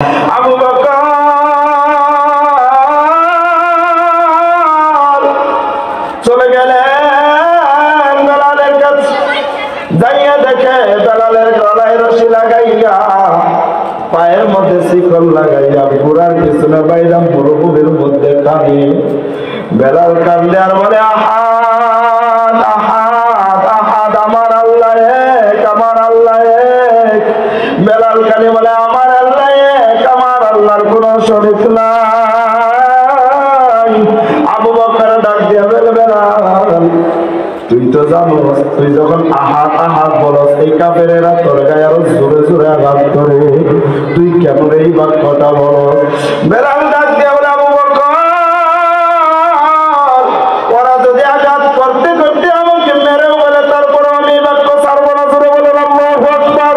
আবু বকর চলে গেলেন বেলালের কাছে, যাইয়া দেখে বেলালের গলায় রশি লাগাইয়া পায়ের মধ্যে শিকল লাগাইয়া পুরার পিছনে বাইরাম মরুভূমির মধ্যে কাঁদে। বেলাল কান্দে আর বলে, আহাদ আহাদ আহাদ, আমার আল্লাহ এক, আমার আল্লাহ এক। বেলাল কানে বলে, আমার আল্লাহ এক, আমার আল্লাহর কোন শরীক নাই। আবু বকর ডাক দিয়া বলে, বেলাল তুই তো জানো, তুই যখন আহাদ আহাদ বলস এই কাফেরেরা তোর গায়ে আরো জোরে জোরে আঘাত করে, তুই কেন এই বাক্যটা বলস? বেলাল ডাক দিয়া বলে, আবু বকর ওরা যদি আঘাত করতে করতে আমাকে মেরেও বলে তারপর আমি এই বাক্য ছাড়বো না। জোরে বলে আল্লাহু আকবার।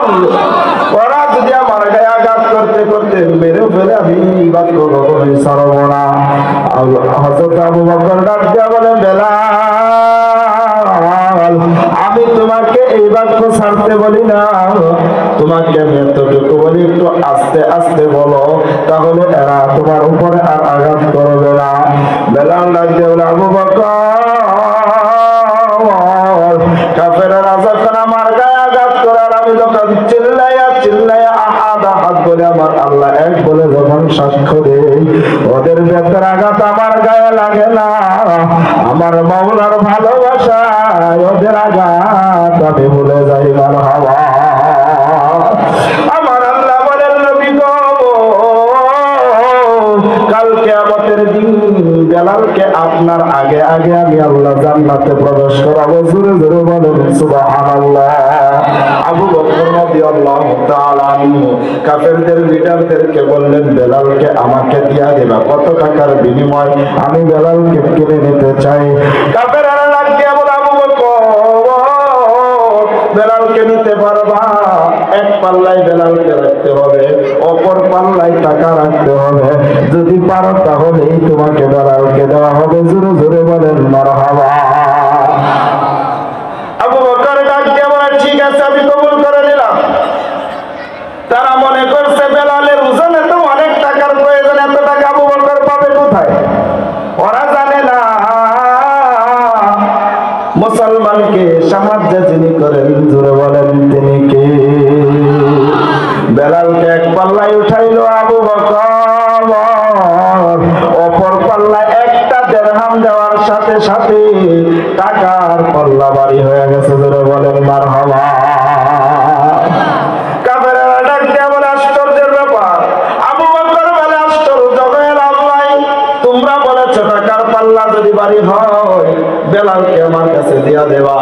ওরা যদি আমার গায়ে আঘাত করতে করতে মেরেও ফেলে আমি এই বাক্য কখনোই ছাড়বো না। হযরত আবু বকর ডাক দিয়া বলে, বেলাল আমি তোমাকে এই বাক্য ছাড়তে বলি না, তোমাকে আমি এতটুকু বলি একটু আস্তে আস্তে বলো, তাহলে এরা তোমার উপরে আর আঘাত করবে না। বেলাল ডাক দিয়ে বলে, আবু বকর কাফেররা যখন আমার গায়ে আঘাত করে আর আমি যখন চিল্লাইয়া চিল্লাইয়া আহাদ আহাদ বলে আমার আল্লাহ এক বলে যখন সাক্ষ্য দেই, ওদের ভেতর আঘাত আমার গায়ে লাগে না, আমার মাওলার ভালোবাসায় ওদের আঘাত আমি ভুলে যাই। মারহাবা। আমার আল্লাহ বলেন, নবী গো কাল কিয়ামতের দিন বেলালকে আপনার আগে আগে আমি আল্লাহ জান্নাতে প্রবেশ করাবো। জোরে জোরে বলেন সুবহানাল্লাহ। আবু বকর রাদিয়াল্লাহু তাআলা আনহু কাফেরদের লিডারদেরকে বললেন, বেলালকে আমাকে দিয়া দেবা, কত টাকার বিনিময় আমি বেলালকে কিনে নিতে চাই। কাফেররা লাগিয়ে বলে, আবু বকর বেলালকে নিতে পারবা, এক পাল্লায় বেলালকে রাখতে হবে, অপর পাল্লায় টাকা রাখতে হবে, যদি পারো তাহলেই তোমাকে বেলালকে দেওয়া হবে। জোরে জোরে বলেন মারহাবা। আবু বকর ডাক দিয়ে বলে, ঠিক আছে আমি কবুল করে নিলাম। তারা মনে করছে বেলালের ওজনে তো অনেক টাকার প্রয়োজন, এত টাকা আবু বকর পাবে কোথায়? ওরা জানে না মুসলমানকে সাহায্য যিনি করেন, জোরে বলেন তিনি কে? বেলালকে এক পাল্লায় উঠাইলো আবু বকর, অপর পাল্লায় একটা দিরহাম দেওয়ার সাথে সাথে টাকার পাল্লা বাড়ি হয়ে গেছে। জোরে বলেন মারহাবা। কাফেররা ডাক দিয়ে বলে, আশ্চর্যের ব্যাপার। আবু বকর বলে, আশ্চর্য হয়ে লাভ নাই, তোমরা বলেছো টাকার পাল্লা যদি বাড়ি হয় বেলালকে আমার কাছে দিয়া দেবা।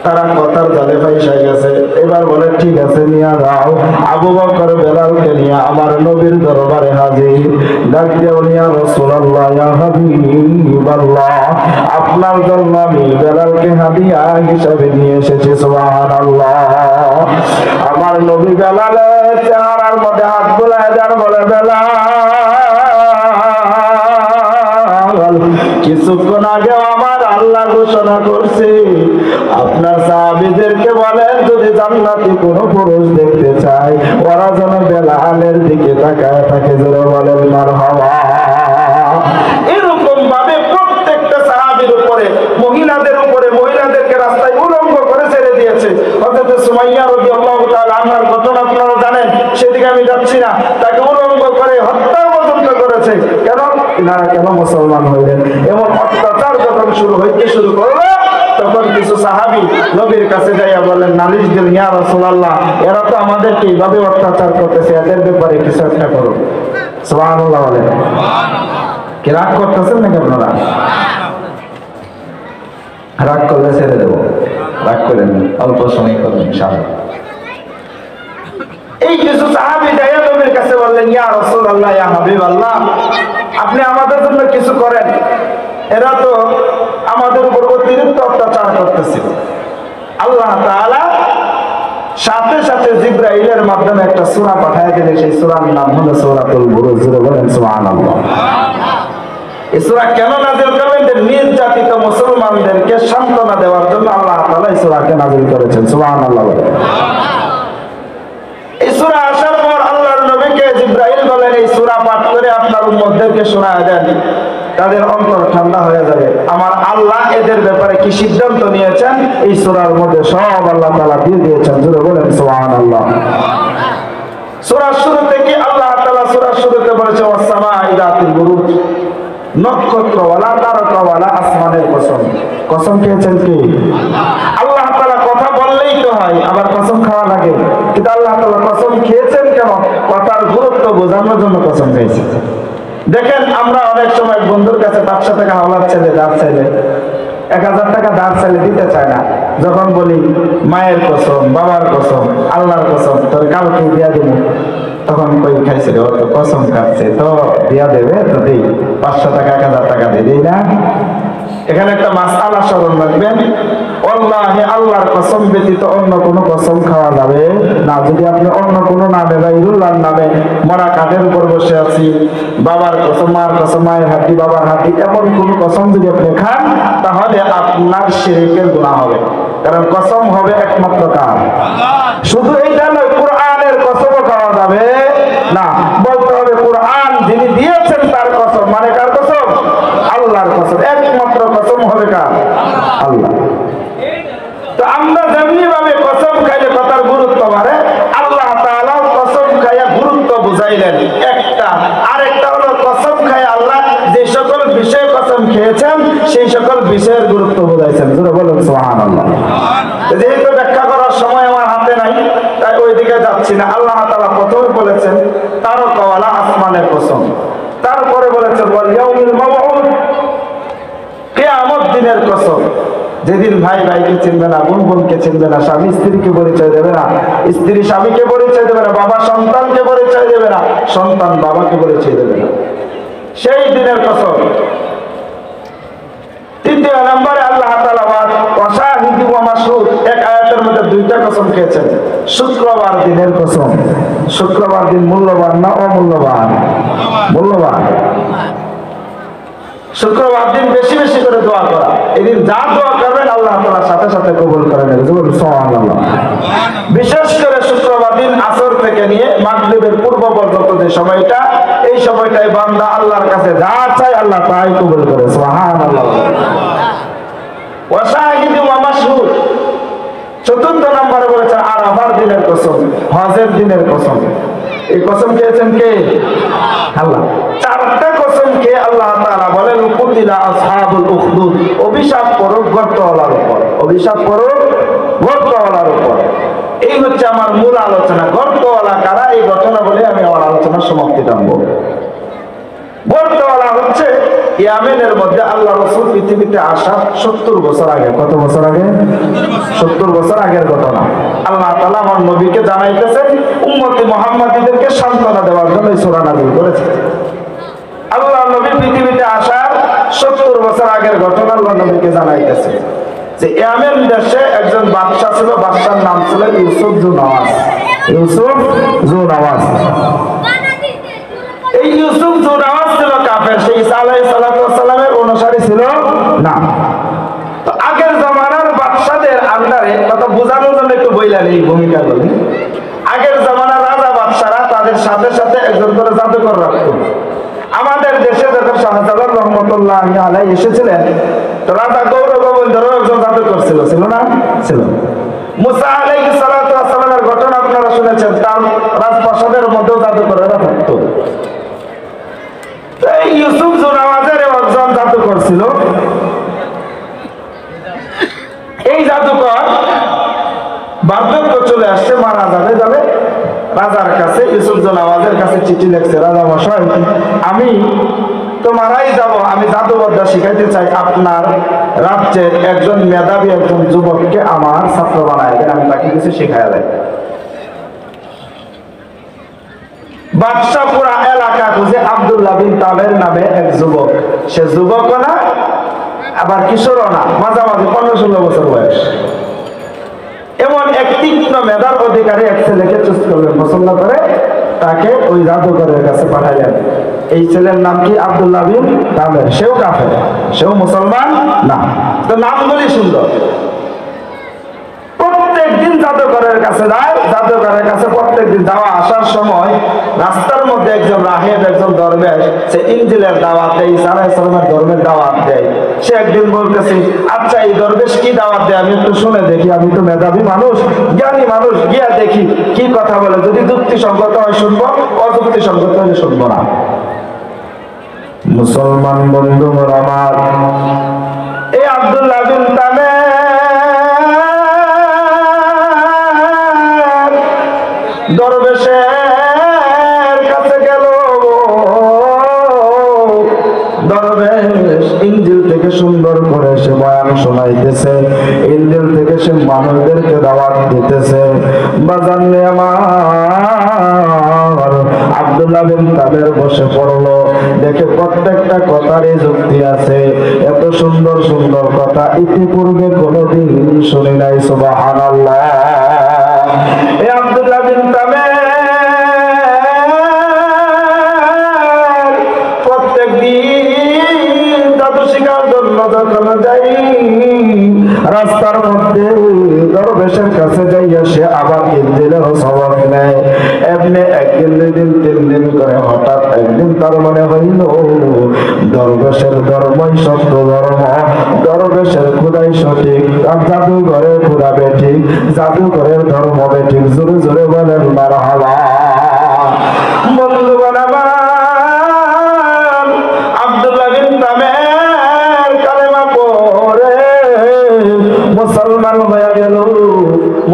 তারা কথার জালে ফাইসা গেছে। এবার বলে, ঠিক আছে নিয়ে যাও। আবু বকর বেলালকে নিয়ে আমার নবীর দরবারে হাজির। ডাক দিয়ে বলি, ইয়া রাসূলুল্লাহ, ইয়া হাবিবাল্লাহ, আপনার জন্য আমি বেলালকে হাদিয়া হিসাবে নিয়ে এসেছি। সুবহানাল্লাহ। আমার নবী বেলালের চেহারার মধ্যে হাত বুলায় দেন, বলে, বেলাল কিছুক্ষণ আগে আমার আল্লাহ ঘোষণা করছে আপনার সাহাবীদেরকে বলেন যদি জান্নাতি কোন পুরুষ দেখতে চায় ওরা যেন বেলালের দিকে তাকায় থাকে। জোরে বলেন মারহাবা। এরকম ভাবে প্রত্যেকটা সাহাবীর উপরে, মহিলাদের উপরে, মহিলাদেরকে রাস্তায় উলঙ্গ করে ছেড়ে দিয়েছে। হযরত সুমাইয়া রাদিয়াল্লাহু তাআলা আনহার ঘটনা আপনারা জানেন, সেদিকে আমি যাচ্ছি না। তাকে উলঙ্গ করে হত্যা পর্যন্ত করেছে। কেন? এনারা কেন মুসলমান হইলেন? এমন অত্যাচার যখন শুরু করলো তখন কিছু সাহাবী নবীর কাছে যাইয়া বলেন, নালিশ দিলেন, ইয়া রাসূলুল্লাহ এরা তো আমাদেরকে এইভাবে অত্যাচার করতেছে, এদের ব্যাপারে কিছু একটা করো। সুবহানাল্লাহ বলেন। কি রাগ করতেছেন নাকি আপনারা? রাগ করলে ছেড়ে দেবো, রাগ করেন, অল্প সময় করবেন ইনশাআল্লাহ। এই কিছু সাহাবী যাইয়া নবীর কাছে বললেন, ইয়া রাসূলুল্লাহ, ইয়া হাবিবাল্লাহ আপনি আমাদের জন্য কিছু করেন, এরা তো আমাদের উপর অতিরিক্ত অত্যাচার করতেছে। আল্লাহ তাআলা সাথে সাথে জিবরাইলের মাধ্যমে একটা সূরা পাঠায় দিলেন, সেই সূরার নাম হলো সূরাতুল বুরুজ। বলেন সুবহানাল্লাহ। এই সূরা কেন নাযিল করলেন? যে নির্যাতিত মুসলমানদেরকে সান্ত্বনা দেওয়ার জন্য আল্লাহ তাআলা এই সূরাকে নাযিল করেছেন। সুবহানাল্লাহ। এই সূরা আসার পর আল্লাহর নবীকে জিবরাইল উম্মতদেরকে শোনায় দেন, তাদের অন্তর ঠান্ডা হয়ে যাবে। আমার আল্লাহ এদের ব্যাপারে কি সিদ্ধান্ত নিয়েছেন এই সূরার মধ্যে সব আল্লাহ তাআলা দিয়ে দিয়েছেন। জোরে বলেন সুবহানাল্লাহ। সূরার শুরু থেকে আল্লাহ তাআলা সূরার শুরুতে বলেছে ওয়াস-সামা'i যাতিল বুরুজ, নক্ষত্রওয়ালা তারকাওয়ালা আসমানের কসম। কসম খেয়েছেন কি? আল্লাহ তাআলা কথা বললেই তো হয়, আবার কসম খাওয়া লাগে, কিন্তু আল্লাহ তাআলা কসম খেয়েছেন কেন? কথার গুরুত্ব বোঝানোর জন্য কসম খেয়েছেন। দেখেন আমরা অনেক সময় বন্ধুর কাছে 500 টাকা হাওলাত চাইলে, ধার চাইলে, 1000 টাকা ধার চাইলে দিতে চায় না। যখন বলি মায়ের কসম, বাবার কসম, আল্লাহর কসম তোর কালকে দিয়া দেব, তখন কই খাইছে রে, তো কসম কাটছে তো দিয়া দেবে, তো দেই 500 টাকা 1000 টাকা দেই না। এখানে একটা মাসআলা স্মরণ রাখবেন, আল্লাহে আল্লাহর কসম ব্যতীত অন্য কোনো কসম খাওয়া যাবে না। যদি আপনি অন্য কোনো নামে বা ইল্লাহর নামে মরা কাঠের উপর বসে আছি, বাবার কসম, মার কসম, মায়ের হাড্ডি, বাবার হাড্ডি, এমন কোন কসম যদি আপনি খান তাহলে আপনার শিরকের গুনাহ হবে। কারণ কসম হবে একমাত্র কার? শুধু এইটা নয়, কোরআনের কসমও খাওয়া যাবে না। বলতে হবে কোরআন যিনি দিয়েছেন তার কসম, মানে কার কসম? আল্লাহর কসম। একমাত্র কসম হবে কার? আল্লাহ। তো আমরা যেমনি ভাবে কসম খাইলে কথার গুরুত্ব বাড়ে, আল্লাহ তাআলা কসম খাইয়া গুরুত্ব বুঝাইলেন একটা। আরেকটা হলো কসম খাইয়া আল্লাহ যে সকল বিষয়ে কসম খেয়েছেন সেই সকল বিষয়ের গুরুত্ব বুঝাইছেন। জোরে বলুন সুবহানাল্লাহ। যেহেতু ব্যাখ্যা করার সময় আমার হাতে নাই, তাই ওইদিকে যাচ্ছি না। আল্লাহ তাআলা প্রথমে বলেছেন তারকাওয়ালা আসমানের কসম, তারপরে বলেছেন ওয়াল ইয়াউমিল মাউউদ, কিয়ামত দিনের কসম, যেদিন ভাই ভাইকে চিনবে না, বোন বোনকে চিনবে না, স্বামী স্ত্রীকে পরিচয় দেবে না, স্ত্রী স্বামীকে পরিচয় দেবে না, বাবা সন্তানকে পরিচয় দেবে না, সন্তান বাবাকে পরিচয় দেবে না, সেই দিনের কসম। তৃতীয় নম্বরে আল্লাহ তাআলা ওয়াশাহিদি ওয়া মাশহুদ, এক আয়াতের মধ্যে দুইটা কসম খেয়েছেন। শুক্রবার দিনের কসম। শুক্রবার দিন মূল্যবান না অমূল্যবান? মূল্যবান। শুক্রবার দিন বেশি বেশি করে দোয়া করা, এদিন যা দোয়া করবেন আল্লাহ তাআলা সাথে সাথে কবুল করে নেবেন। সুবহানাল্লাহ। বিশেষ করে শুক্রবার দিন আসর থেকে নিয়ে মাগরিবের পূর্ব পর্যন্ত যে সময়টা, এই সময়টায় বান্দা আল্লাহর কাছে যা চায় আল্লাহ তাই কবুল করে। সুবহানাল্লাহ। ওয়াশাহিদি ওয়া মাশহুদ, চতুর্থ নম্বরে বলেছেন আরাফার দিনের কসম, হজের দিনের কসম। এই কসম খেয়েছেন কে? আল্লাহ। চারটা কসম খেয়ে আল্লাহ তাআলা বলেন কুতিলা আসহাবুল উখদুদ, অভিশাপ করুক গর্তওয়ালার উপর, অভিশাপ করুক গর্তওয়ালার উপর। এই হচ্ছে আমার মূল আলোচনা। গর্তওয়ালা কারা, এই ঘটনা বলে আমি আমার আলোচনার সমাপ্তি টানবো। গর্তওয়ালা হচ্ছে ইয়েমেনের মধ্যে আল্লাহ রাসূল পৃথিবীতে আসা 70 বছর আগে। কত বছর আগে? 70 বছর আগের ঘটনা। আল্লাহ তাআলা আমার নবীকে জানাইতেছেন, উম্মতি মুহাম্মাদীদেরকে সান্ত্বনা দেওয়ার জন্য এই সূরা নাযিল করেছেন। আল্লাহ নবী পৃথিবীতে আসার 70 বছর আগের ঘটনা আল্লাহ নবীকে জানাইতেছে যে ইয়েমেন দেশে একজন বাদশা ছিল, বাদশার নাম ছিল ইউসুফ যুনওয়াজ। ইউসুফ যুনওয়াজ। এই ইউসুফ যুনওয়াজ ছিল কাফের, সে ঈসা আলাইহিস সালামের অনুসারী ছিল না। তো আগের জামানার বাদশাদের আন্ডারে, কথা বোঝানোর জন্য একটু বইলেন এই ভূমিকা বলি, আগের জামানার রাজা বাদশারা তাদের সাথে সাথে একজন করে জাদুকর রাখত। আমাদের দেশে যখন শাহজালাল রহমতুল্লাহি আলাইহি এসেছিলেন, তো রাজা গৌরগোবিন্দরও একজন জাদুকর ছিল, ছিল না? ছিল। মুসা আলাইহিস সালামের ঘটনা আপনারা শুনেছেন, তার রাজপ্রাসাদের মধ্যেও জাদুকরেরা থাকতো। এই ইউসুফ যুনওয়াজের একজন জাদুকর ছিল। এই জাদুকর বার্ধক্য চলে আসছে, মারা যাবে রাজার কাছে, ইউসুফ যুনওয়াজের কাছে চিঠি লিখছে, রাজা মশাই আমি তো মারাই যাব, আমি জাদুবিদ্যা শিখাইতে চাই, আপনার রাজ্যের একজন মেধাবী একজন যুবককে আমার ছাত্র বানায় দেন, আমি তাকে কিছু শিখাইয়া দেয়। বাদশাহ পুরা এলাকা খুঁজে আব্দুল্লাহ বিন তাবের নামে এক যুবক, সে যুবকও না আবার কিশোরও না, মাঝামাঝি 15-16 বছর বয়স, এমন এক তীক্ষ্ণ মেধার অধিকারী এক ছেলেকে চুজ করলেন, পছন্দ করে তাকে ওই জাদুকরের কাছে পাঠাইলেন। এই ছেলের নাম কি? আব্দুল্লাহ বিন তাবের। সেও কাফের, সেও মুসলমান না। তো নামগুলি সুন্দর। প্রত্যেকদিন জাদুকরের কাছে যায়, জাদুকরের কাছে প্রত্যেকদিন যাওয়া আসার সময় রাস্তার মধ্যে একজন রাহেব, একজন দরবেশ, সে ইনজিলের দাওয়াত দেয়, ঈসা আলাইহিস সালামের ধর্মের দাওয়াত দেয়। সে একদিন বলতেছে, আচ্ছা এই দরবেশ কি দাওয়াত দেয় আমি একটু শুনে দেখি, আমি তো মেধাবী মানুষ, জ্ঞানী মানুষ, গিয়া দেখি কি কথা বলে, যদি যুক্তিসঙ্গত হয় শুনবো, অযুক্তিসঙ্গত হলে শুনবো না। মুসলমান বন্ধুরা আমার, এই আব্দুল্লাহ বিন তামের দরবেশের কাছে গেল। দরবেশ ইনজিল থেকে সুন্দর করে সে বয়ান শোনাইতেছে, ইনজিল থেকে সে মানুষদেরকে দাওয়াত দিতেছে। বাজানলে আমার আব্দুল্লাহ বিন তামের বসে পড়লো, দেখে প্রত্যেকটা কথারই যুক্তি আছে। এত সুন্দর সুন্দর কথা ইতিপূর্বে কোনোদিন শুনি নাই। সুবহানাল্লাহ। এই আব্দুল্লাহ বিন তামের প্রত্যেক দিন জাদু শিখার জন্য যখন যাই, রাস্তার মধ্যে দরবেশের কাছে যাইয়া সে আবার ইনজিলের সবক নেয়। এমনি একদিন, দুই দিন, 3 দিন করে হঠাৎ একদিন তার মনে হইল দরবেশের ধর্মই সত্য ধর্ম, দরবেশের খুদাই সঠিক, আর জাদুঘরের খুদা বেঠিক, জাদুঘরের ধর্ম বেঠিক। জোরে জোরে বলেন মারহাবা। বন্ধুগণ আমার, আব্দুল্লাহ বিন তামের কালেমা পড়ে মুসলমান হয়ে গেল।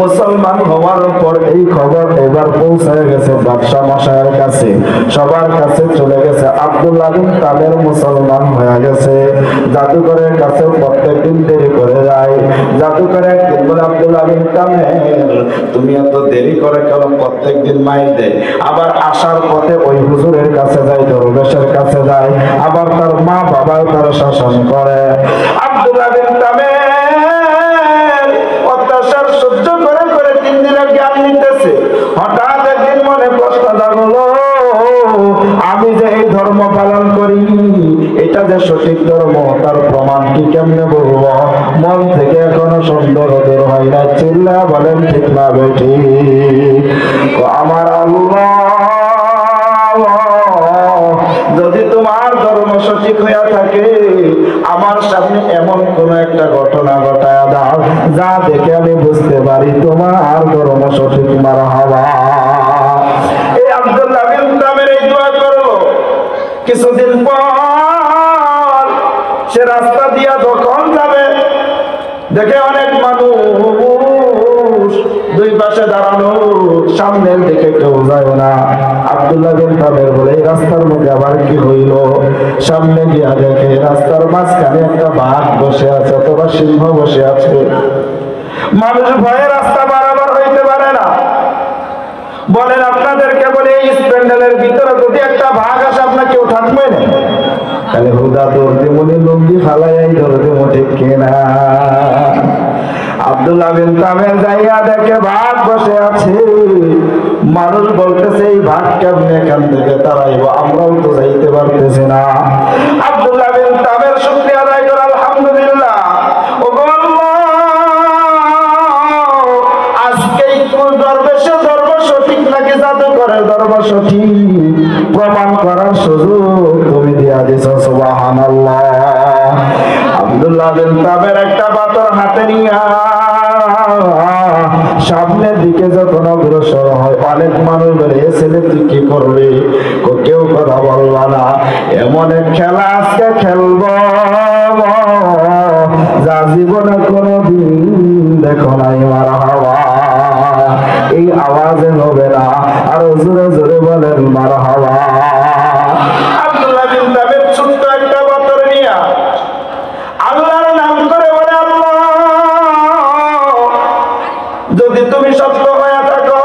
মুসলমান হওয়ার পর এই খবর এবার পৌঁছে গেছে বাদশাহ মশাইয়ের কাছে, সবার কাছে চলে গেছে আব্দুল্লাহ বিন তামের মুসলমান হয়ে গেছে। জাদুকরের কাছে প্রত্যেকদিন দেরি করে যায়। জাদুকর একদিন বলে, আব্দুল্লাহ বিন তামের তুমি এত দেরি করে কেন? প্রত্যেকদিন মাইর দেয়। আবার আসার পথে ওই হুজুরের কাছে যায়, দরবেশের কাছে যায়, আবার তার মা বাবাও তার শাসন করে। আব্দুল্লাহ বিন তামের অত্যাচার সহ্য করে করে 3 দিনের জ্ঞান নিতেছে। হঠাৎ একদিন মনে প্রশ্ন জাগলো, আমি যে এই ধর্ম পালন করি, এটা যে সঠিক ধর্ম, তার প্রমাণ কি কেমনে বলবো? মন থেকে এখনো সন্দেহ দূর হয় না। চিল্লা বলেন ঠিক না বেঠিক? আমার আল্লাহ, যদি তোমার ধর্ম সঠিক হইয়া থাকে, আমার সামনে এমন কোন একটা ঘটনা ঘটায়া দাও যা দেখে আমি বুঝতে পারি তোমার ধর্ম সঠিক। মারহাবা। এই আব্দুল্লাহ বিন তামের এই দোয়া করলো। কিছুদিন পর সে রাস্তা দিয়া যখন যাবে, দেখে অনেক মানুষ দুই পাশে দাঁড়ানো, সামনের দিকে কেউ যায় না। আব্দুল্লাহ বিন তামের বলে, এই রাস্তার মধ্যে আবার কি হইল? সামনে গিয়া দেখে রাস্তার মাঝখানে একটা বাঘ বসে আছে অথবা সিংহ বসে আছে। মানুষ ভয়ে রাস্তা বরাবর হইতে পারে না। বলেন আপনাদেরকে বলে, এই প্যান্ডেলের ভিতরে যদি একটা বাঘ আসে, আপনার কেউ থাকবে না? তাহলে হুদা দৌড়তে মনে লুঙ্গি ফালাই ধরতে মোটে কেনা। আব্দুল্লাহ বিন তামের যাইয়া দেখে বাঘ বসে আছে। মানুষ বলতেছে, এই বাঘ কেমনে এখান থেকে তাড়াইবো, আমরাও তো যাইতে পারতেছি না। আব্দুল্লাহ বিন তামের শুকরিয়া আদায় করে আলহামদুলিল্লাহ, ও গো আল্লাহ, আজকেই দরবেশের ধর্ম সঠিক নাকি জাদুকরের ধর্ম সঠিক প্রমাণ করার সুযোগ তুমি দিয়া দিছ। সুবহানাল্লাহ। আব্দুল্লাহ বিন তামের একটা পাথর হাতে নিয়া সামনের দিকে যখন অগ্রসর হয়, অনেক মানুষ বলে, এ ছেলে তুই কি করবে? কেউ কথা বলবা না। এমন এক খেলা আজকে খেলব যা জীবনে কোনোদিন দেখো নাই। মারহাবা। এই আওয়াজে হবে না, আর জোরে জোরে বলেন মারহাবা। আব্দুল্লাহ বিন তামের ছোট্ট একটা পাথর নিয়া আল্লাহর নাম করে বলে, আল্লাহ, যদি তুমি সত্য হয়ে থাকো,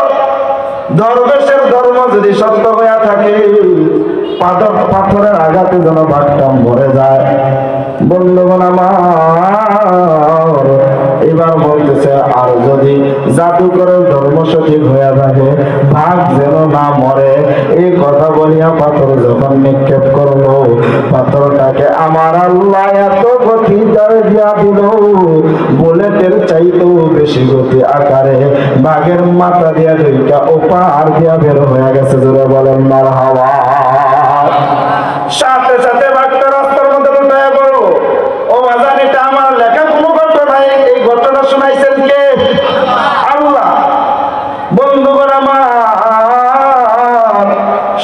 দরবেশের ধর্ম যদি সত্য হয়ে থাকে, পাথরের আঘাতে যেন বাঘটা মরে যায়। বন্ধুগণ আমার, এবার বলতেছে, আর যদি জাদুকরের ধর্ম সঠিক হয়ে থাকে, বাঘ যেন না মরে। এই কথা বলিয়া পাথর যখন নিক্ষেপ করলো, পাথরটাকে আমার আল্লাহ এত গতি দিয়া দিল, বুলেটের চাই চাইতেও বেশি গতি আকারে বাঘের মাথা দিয়া ঢুইকা ও পাহাড় দিয়া বের হয়ে গেছে। জোরে বলেন মারহাবা। সাথে সাথে বাঘটা রাস্তার মধ্যে লুটাইয়া পড়লো। ও বাজান, এটা আমার লেখা কোনো ঘটনা, এই ঘটনা শোনাইছেন কে? আল্লাহ। বন্ধুগণ আমার,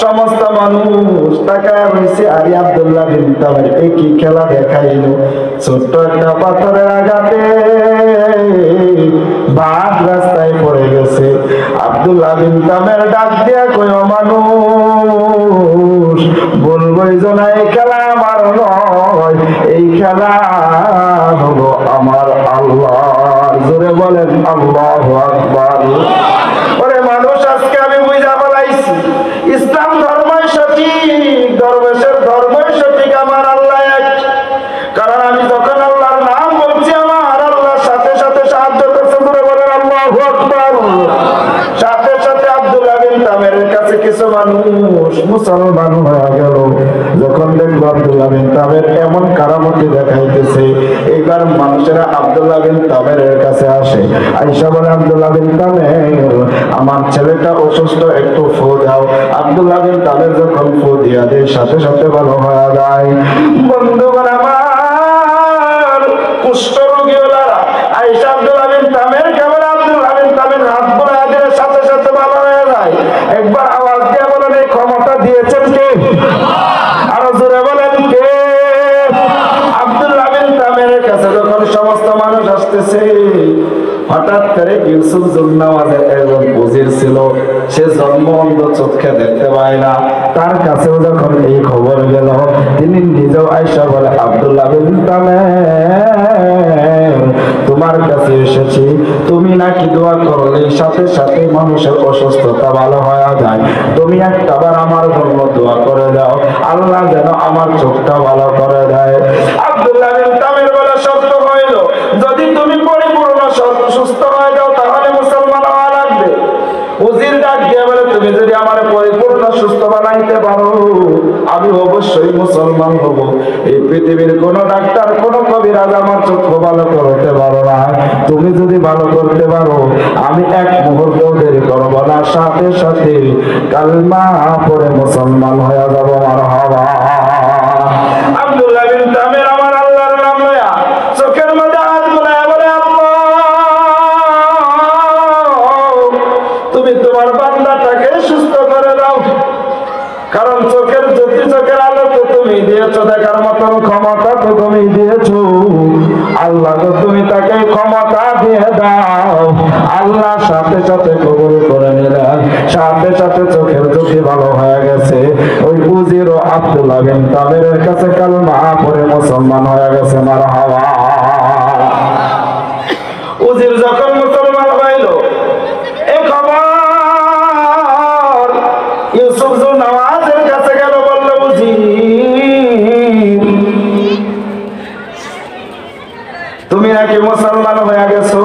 সমস্ত মানুষ তাকায় হয়েছে আলী আব্দুল্লাহ বিন তামের একই খেলা দেখাইল। ছোট্ট একটা পাথরের আঘাতে বাঘ রাস্তায় পড়ে গেছে। আব্দুল্লাহ বিন তামের ডাক দিয়া কয়, মানুষ বলবই না এই খেলা আমার নয়, এই খেলা হলো আমার আল্লাহ। জোরে বলেন আল্লাহু আকবার। ওরে মানুষ, আজকে আমি বুঝা বলাইছি ইসলাম ধর্মই সঠিক, দরবেশের ধর্মই সঠিক, আমার আল্লাহ এক। কারণ আমি যখন আল্লাহর নাম বলছি আমার আল্লাহর সাথে সাথে সাহায্য করছে। জোরে বলেন আল্লাহু আকবার। সাথে সাথে আব্দুল্লাহ বিন তামেরের কাছে কিছু মানুষ মুসলমান হয়ে গেল। যখন দেখলো আব্দুল্লাহ বিন তামের এমন কারামতি দেখাইতেছে, এইবার মানুষেরা আব্দুল্লাহ বিন তামেরের কাছে আসে। আয়েশা বলে, আব্দুল্লাহ বিন তামের, আমার ছেলেটা অসুস্থ, একটু ফু দাও। আব্দুল্লাহ বিন তামের যখন ফু দিয়া দেয়, সাথে সাথে ভালো হয়ে যায়। বন্ধুগণ আমার, কুষ্ঠ রোগী ওলারা আয়েশা আব্দুল্লাহ বিন তামের কেবল আব্দুল্লাহ বিন তামের হাত বুলাইয়া দিলে সাথে সাথে ভালো হয়ে যায়। একবার আওয়াজ দিয়ে বলেন, এই ক্ষমতা দিয়েছেন কে? আরো জোরে বলেন কে? আব্দুল্লাহ বিন তামেরের কাছে যখন সমস্ত মানুষ আসতেছে, হঠাৎ করে ইউসুফ জুন্নাওয়াজের একজন উজির ছিল, সে জন্ম অন্ধ, চোখে দেখতে পায় না। তার কাছেও যখন এই খবর গেল, তিনি নিজেও আয়েশা বলে, আব্দুল্লাহ বিন তামের, তোমার কাছে এসেছি, তুমি নাকি দোয়া করলে সাথে সাথে মানুষের অসুস্থতা ভালো হয়ে যায়। তুমি একটাবার আমার জন্য দোয়া করে দাও, আল্লাহ যেন আমার চোখটা ভালো করে দেয়। আব্দুল্লাহ বিন তামের বলে, সত্য হইল, যদি তুমি পরিপূর্ণ সুস্থ হয়ে যাও তাহলে মুসলমান হওয়া লাগবে। উজির ডাক দিয়ে বলে, তুমি যদি আমার পরিপূর্ণ সুস্থ বানাইতে পারো, আমি অবশ্যই মুসলমান হব। এই পৃথিবীর কোন ডাক্তার, কোন কবিরাজ আমার চক্ষু ভালো করতে পারো না। তুমি যদি ভালো করতে পারো, আমি এক মুহূর্ত দেরি করবো না, সাথে সাথে কালমা পড়ে মুসলমান হয়ে যাব। মারহাবা। আব্দুল্লাহ বিন তামের আমার আল্লাহর নাম লয়া চোখের মধ্যে হাত বুলায়া বলে, তুমি তোমার বান্দাটাকে সুস্থ করে দাও। কারণ চোখের জ্যোতি, চোখের আলো তো তুমি দিয়েছো, দেখার মতন ক্ষমতা তো তুমি দিয়েছো। আল্লাহ তো তুমি তাকে ক্ষমতা দিয়ে দাও। আল্লাহ সাথে সাথে কবুল করে নিলেন, সাথে সাথে চোখের জ্যোতি ভালো হয়ে গেছে। ওই উজির ও আব্দুল্লাহ বিন তামেরের কাছে কালমা পড়ে মুসলমান হয়ে গেছে। মারহাবা। উজির যখন মুসলমান হইল, এই খবর ইউসুফ জুন্নাওয়াজের কাছে গেল, বলল, উজির, তুমি নাকি মুসলমান হয়ে গেছো।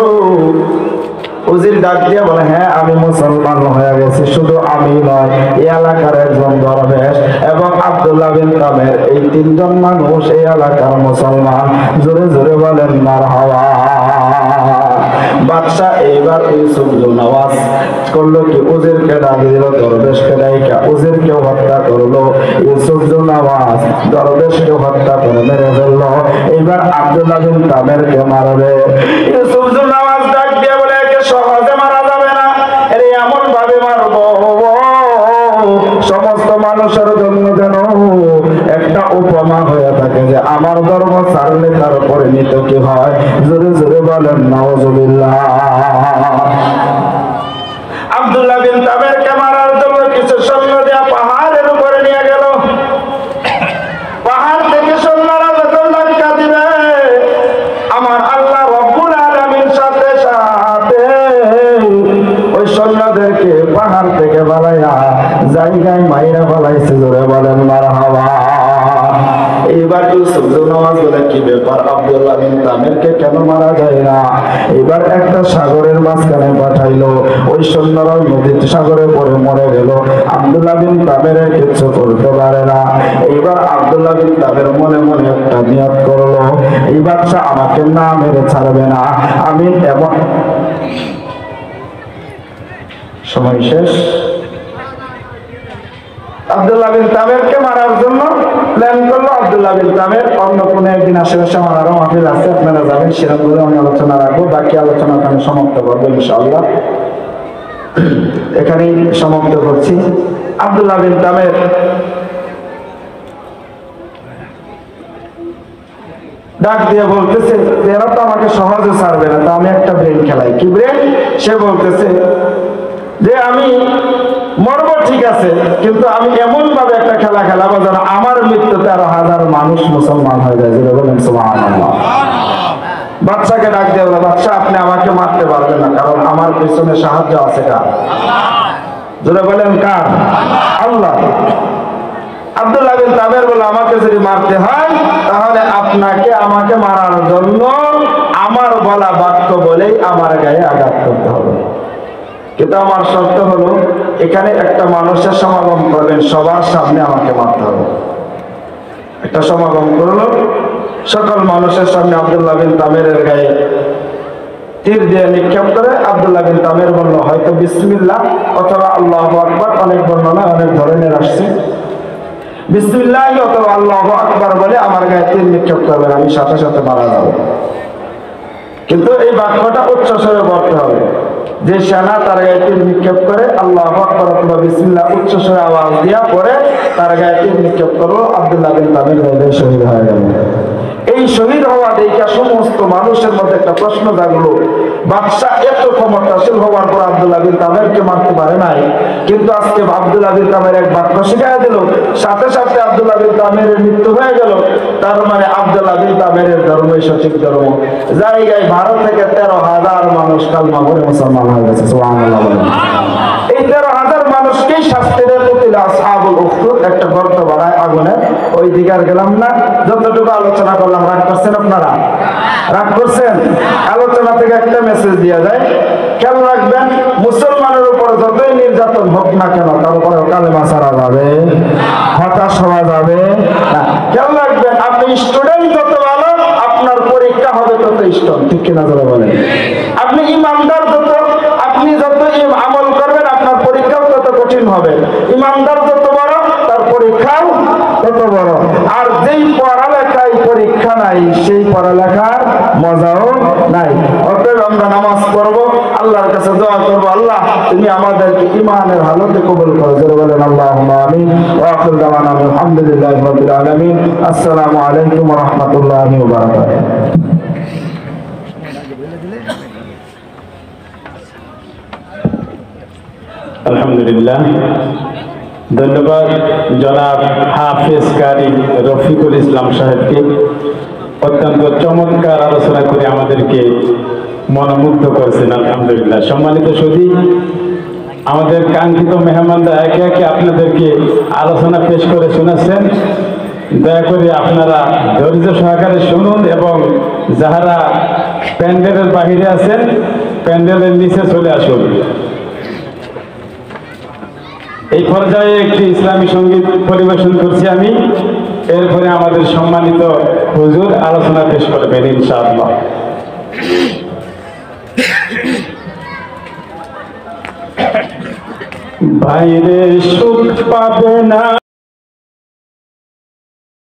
উজির ডাক দিয়া বলে, হ্যাঁ আমি মুসলমান হয়ে গেছি। শুধু আমি নয়, এই এলাকার একজন দরবেশ এবং আব্দুল্লাহ বিন তামের, এই তিনজন মানুষ এই এলাকার মুসলমান। জোরে জোরে বলেন মারহাবা। বাদশা এইবার ইউসুফ জুন্নাওয়াজ করলো কি, উজিরকে ডাক দিল, দরবেশকে ডাইকা উজিরকে হত্যা করলো। ইউসুফ জুন্নাওয়াজ দরবেশকে হত্যা করে মেরে ফেললো। এইবার আব্দুল্লাহ বিন তামেরকে মারবে। ইউসুফ জুন্নাওয়াজ ডাক দিয়ে বলে, একে সহজে মারা যাবে না, এর এমন ভাবে মারবো সমস্ত মানুষের জন্য যেন একটা উপমা হয়ে থাকে, যে আমার ধর্ম ছাড়লে তার পরিণত কি হয়। জোরে জোরে বলেন নাউজুবিল্লাহ। আব্দুল্লাহ বিন তামেরকে মারার জন্য কিছু সৈন্য দেয়া পাহাড়ের উপরে নিয়ে গেল। পাহাড় থেকে সৈন্যরা যখন ধাক্কা দিবে, আমার আল্লাহ রব্বুল আলামিন সাথে সাথে ওই সৈন্যদেরকে পাহাড় থেকে বালাইয়া জায়গায় মাইরা ফেলাইছে। জোরে বলেন মারহাবা। এবার ইউসুফ নামাজ বলে কি ব্যাপার, আব্দুল্লাহ বিন তামিরকে কেন মারা যায় না? এবার একটা সাগরের মাঝখানে পাঠাইলো, ওই সৈন্যরা নদীর সাগরে পড়ে মরে গেল। আব্দুল্লাহ বিন তামির কিছু করতে পারে না। এবার আব্দুল্লাহ বিন তামির মনে মনে একটা নিয়ত করলো, এই বাদশা আমাকে না মেরে ছাড়বে না। আমি এমন সময় শেষ। আব্দুল্লাহ বিন তামিরকে মারার জন্য প্ল্যান করলো। আব্দুল্লাহ বিন তামির অন্য কোনো একদিন আশেপাশে আমার আরো মাহফিল আছে, আপনারা যাবেন, সেরকম করে আমি আলোচনা রাখবো। বাকি আলোচনা আমি সমাপ্ত করবো ইনশাআল্লাহ। এখানেই সমাপ্ত করছি। আব্দুল্লাহ বিন তামির ডাক দিয়ে বলতেছে, এরা তো আমাকে সহজে ছাড়বে না, তো আমি একটা ব্রেন খেলাই। কি ব্রেন? সে বলতেছে যে আমি মরবো ঠিক আছে, কিন্তু আমি এমন ভাবে একটা খেলা খেলাবো যেন আমার মৃত্যুতে আরো হাজার মানুষ মুসলমান হয়ে যায়। যেটা বলেন সুবহানাল্লাহ। বাচ্চাকে ডাক দিয়ে বলে, বাচ্চা আপনি আমাকে মারতে পারবেন না, কারণ আমার পিছনে সাহায্য আছে কার? যেটা বলেন কার? আল্লাহ। আব্দুল্লাহ বিন তামির বলে, আমাকে যদি মারতে হয় তাহলে আপনাকে আমাকে মারার জন্য আমার বলা বাক্য বলেই আমার গায়ে আঘাত করতে হবে, কিন্তু আমার শর্ত হলো এখানে একটা মানুষের সমাগম করবেন, সবার সামনে আমাকে মারতে হবে। একটা সমাগম করলো, সকল মানুষের সামনে আব্দুল্লাহ বিন তামিরের গায়ে তীর দিয়ে নিক্ষেপ করে। আব্দুল্লাহ বিন তামির বলল হয়তো বিসমিল্লাহ অথবা আল্লাহু আকবার, অনেক বর্ণনা অনেক ধরনের আসছে। বিসমিল্লাহ অথবা আল্লাহু আকবার বলে আমার গায়ে তীর নিক্ষেপ করবেন, আমি সাথে সাথে মারা যাব। কিন্তু এই বাক্যটা উচ্চ স্বরে বলতে হবে। যে সেনা তার গায়ে তীর নিক্ষেপ করে আল্লাহু আকবার অথবা বিসমিল্লাহ উচ্চ স্বরে আওয়াজ দিয়া পরে তার গায়ে তীর নিক্ষেপ করলো, আব্দুল্লাহ বিন তামির শহীদ হয়ে গেল। এই শহীদ হওয়া দেখা সমস্ত মানুষের মধ্যে একটা প্রশ্ন জাগলো, বাদশা এত ক্ষমতাশীল হওয়ার পর আব্দুল্লাহ বিন তামিরকে মারতে পারে নাই, কিন্তু আজকে আব্দুল্লাহ বিন তামির এক বাক্য শিখাই দিল, সাথে সাথে আব্দুল্লাহ বিন তামিরের মৃত্যু হয়ে গেল। তার মানে আব্দুল্লাহ বিন তামিরের ধর্মই সঠিক ধর্ম। জায়গায় ভারত থেকে 13,000 মানুষ কালমা পড়ে মুসলমান হয়ে গেছে। সুবহানাল্লাহ। এই 13,000 মানুষকেই শাস্ত্রের প্রতি আসহাবুল উখদুদ একটা গর্ত বানায় আগুনের, ওই দিকে আর গেলাম না। যতটুকু আলোচনা করলাম, রাগ করছেন আপনারা? রাগ করছেন? আলোচনা থেকে একটা মেসেজ দিয়ে যায়, খেয়াল রাখবেন মুসলমানের উপর যতই নির্যাতন হোক না কেন তার উপরে কালেমা ছাড়া যাবে, হতাশ হওয়া যাবে না। খেয়াল রাখবেন আপনি স্টুডেন্ট যত ভালো আপনার পরীক্ষা হবে তত স্ট্রং, ঠিক কিনা যারা বলেন? আপনি ইমানদার যত, আপনি যত আমল করবেন আপনার পরীক্ষাও তত কঠিন হবে। ইমানদার যত বড় তার পরীক্ষাও তত বড়। আর যেই পড়ালেখায় পরীক্ষা নাই সেই পড়ালেখার মজাও নাই। অতএব আমরা নামাজ পড়বো, আল্লাহর কাছে দোয়া করবো, আল্লাহ তুমি আমাদেরকে ইমানের হালতে কবুল করো। যারা বলেন আল্লাহুম্মা আমিন। ওয়া আখিরু দাওয়ানা আলহামদুলিল্লাহি রাব্বিল আলামিন। আসসালামু আলাইকুম ওয়া রাহমাতুল্লাহি ওয়া বারাকাতুহু। আলহামদুলিল্লাহ, ধন্যবাদ জনাব হাফেজ কারি রফিকুল ইসলাম সাহেবকে। অত্যন্ত চমৎকার আলোচনা করে আমাদেরকে মনোমুগ্ধ করেছেন। আলহামদুলিল্লাহ। সম্মানিত সুধী, আমাদের কাঙ্ক্ষিত মেহমানরা একে একে আপনাদেরকে আলোচনা পেশ করে শোনাচ্ছেন। দয়া করে আপনারা ধৈর্য সহকারে শুনুন এবং যাহারা প্যান্ডেলের বাহিরে আছেন প্যান্ডেলের নিচে চলে আসুন। এই পর্যায়ে একটি ইসলামী সঙ্গীত পরিবেশন করছি আমি, এরপরে আমাদের সম্মানিত হুজুর আলোচনা পেশ করবেন ইনশাআল্লাহ। বাইরে সুখ পাবে না।